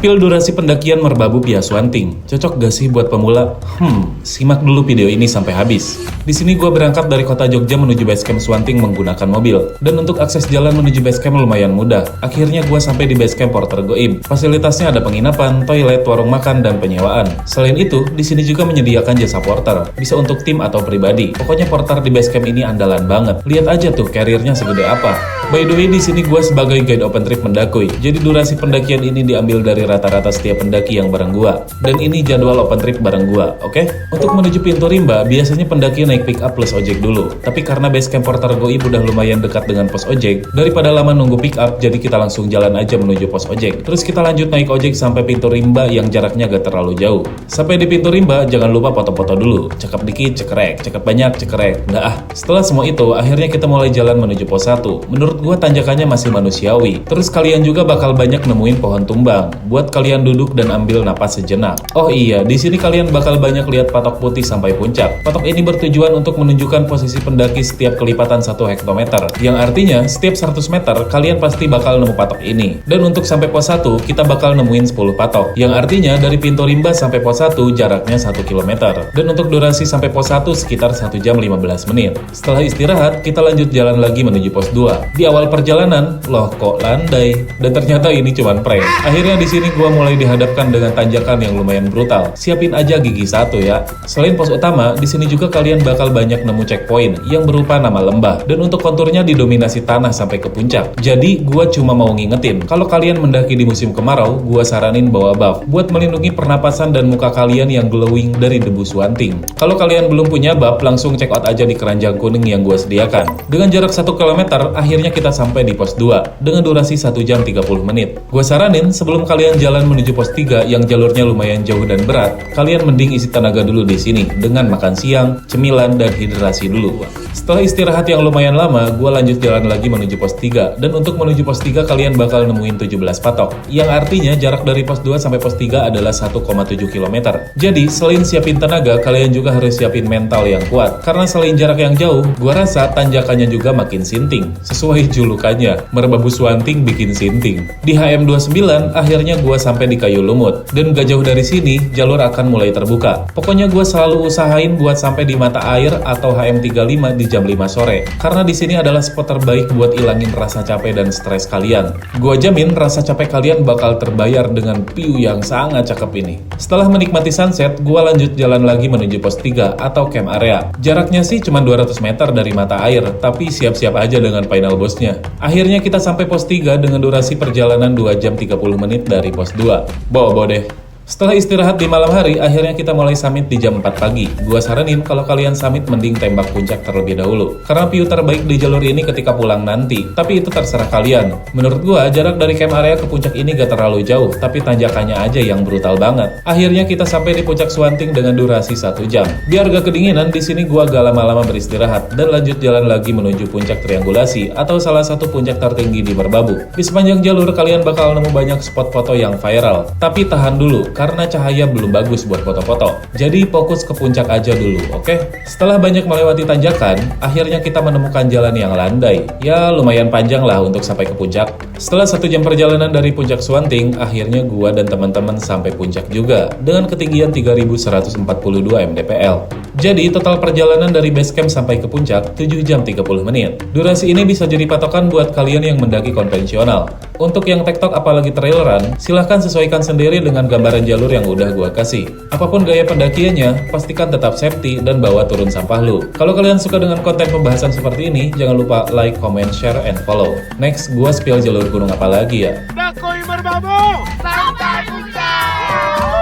Spill durasi pendakian Merbabu Pia Swanting. Cocok gak sih buat pemula? Simak dulu video ini sampai habis. Di sini gue berangkat dari kota Jogja menuju basecamp Swanting menggunakan mobil. Dan untuk akses jalan menuju basecamp lumayan mudah. Akhirnya gue sampai di basecamp Porter Goib. Fasilitasnya ada penginapan, toilet, warung makan, dan penyewaan. Selain itu, di sini juga menyediakan jasa porter. Bisa untuk tim atau pribadi. Pokoknya porter di basecamp ini andalan banget. Lihat aja tuh carrier-nya segede apa. By the way, di sini gue sebagai guide open trip mendakui. Jadi durasi pendakian ini diambil dari rata-rata setiap pendaki yang bareng gua. Dan ini jadwal open trip bareng gua, oke? Untuk menuju pintu rimba, biasanya pendaki naik pick up plus ojek dulu. Tapi karena base camp Porter Goib udah lumayan dekat dengan pos ojek, daripada lama nunggu pick up, jadi kita langsung jalan aja menuju pos ojek. Terus kita lanjut naik ojek sampai pintu rimba yang jaraknya gak terlalu jauh. Sampai di pintu rimba, jangan lupa foto-foto dulu. Cakep dikit, cekrek. Cakep banyak, cekrek. Setelah semua itu, akhirnya kita mulai jalan menuju pos 1. Menurut gua tanjakannya masih manusiawi. Terus kalian juga bakal banyak nemuin pohon tumbang buat kalian duduk dan ambil napas sejenak. Oh iya, di sini kalian bakal banyak lihat patok putih sampai puncak. Patok ini bertujuan untuk menunjukkan posisi pendaki setiap kelipatan 1 hektometer. Yang artinya, setiap 100 meter kalian pasti bakal nemu patok ini. Dan untuk sampai pos 1, kita bakal nemuin 10 patok. Yang artinya dari pintu rimba sampai pos 1 jaraknya 1 km. Dan untuk durasi sampai pos 1 sekitar 1 jam 15 menit. Setelah istirahat, kita lanjut jalan lagi menuju pos 2. Di awal perjalanan, loh kok landai? Dan ternyata ini cuman prank. Akhirnya di sini gua mulai dihadapkan dengan tanjakan yang lumayan brutal. Siapin aja gigi 1 ya. Selain pos utama, di sini juga kalian bakal banyak nemu checkpoint yang berupa nama lembah. Dan untuk konturnya didominasi tanah sampai ke puncak. Jadi gua cuma mau ngingetin, kalau kalian mendaki di musim kemarau, gua saranin bawa buff buat melindungi pernapasan dan muka kalian yang glowing dari debu Swanting. Kalau kalian belum punya buff, langsung check out aja di keranjang kuning yang gua sediakan. Dengan jarak 1 km, akhirnya kita sampai di pos 2 dengan durasi 1 jam 30 menit. Gua saranin sebelum kalian jalan menuju pos 3 yang jalurnya lumayan jauh dan berat, kalian mending isi tenaga dulu di sini dengan makan siang, cemilan, dan hidrasi dulu. Setelah istirahat yang lumayan lama, gua lanjut jalan lagi menuju pos 3. Dan untuk menuju pos 3 kalian bakal nemuin 17 patok. Yang artinya jarak dari pos 2 sampai pos 3 adalah 1,7 km. Jadi selain siapin tenaga, kalian juga harus siapin mental yang kuat. Karena selain jarak yang jauh, gua rasa tanjakannya juga makin sinting. Sesuai julukannya, Merbabu Swanting bikin sinting. Di HM29, akhirnya gua sampai di Kayu Lumut. Dan gak jauh dari sini, jalur akan mulai terbuka. Pokoknya gua selalu usahain buat sampai di mata air atau HM35 di jam 5 sore. Karena di sini adalah spot terbaik buat ilangin rasa capek dan stres kalian. Gua jamin rasa capek kalian bakal terbayar dengan view yang sangat cakep ini. Setelah menikmati sunset, gua lanjut jalan lagi menuju pos 3 atau camp area. Jaraknya sih cuma 200 meter dari mata air, tapi siap-siap aja dengan final bossnya. Akhirnya kita sampai pos 3 dengan durasi perjalanan 2 jam 30 menit dari pos 2. Bawa deh. Setelah istirahat di malam hari, akhirnya kita mulai summit di jam 4 pagi. Gua saranin kalau kalian summit mending tembak puncak terlebih dahulu. Karena view terbaik di jalur ini ketika pulang nanti. Tapi itu terserah kalian. Menurut gua, jarak dari camp area ke puncak ini gak terlalu jauh, tapi tanjakannya aja yang brutal banget. Akhirnya kita sampai di puncak Swanting dengan durasi 1 jam. Biar gak kedinginan, di sini gua gak lama-lama beristirahat dan lanjut jalan lagi menuju puncak Triangulasi atau salah satu puncak tertinggi di Merbabu. Di sepanjang jalur kalian bakal nemu banyak spot foto yang viral. Tapi tahan dulu, karena cahaya belum bagus buat foto-foto. Jadi fokus ke puncak aja dulu, oke? Setelah banyak melewati tanjakan, akhirnya kita menemukan jalan yang landai. Ya, lumayan panjang lah untuk sampai ke puncak. Setelah 1 jam perjalanan dari puncak Swanting, akhirnya gua dan teman-teman sampai puncak juga dengan ketinggian 3142 mdpl. Jadi total perjalanan dari base camp sampai ke puncak 7 jam 30 menit. Durasi ini bisa jadi patokan buat kalian yang mendaki konvensional. Untuk yang tektok apalagi trail run, silahkan sesuaikan sendiri dengan gambaran jalur yang udah gua kasih. Apapun gaya pendakiannya, pastikan tetap safety dan bawa turun sampah lu. Kalau kalian suka dengan konten pembahasan seperti ini, jangan lupa like, comment, share, and follow. Next, gua spill jalur gunung apa lagi ya? Dakoi Merbabu! Sampai puncak!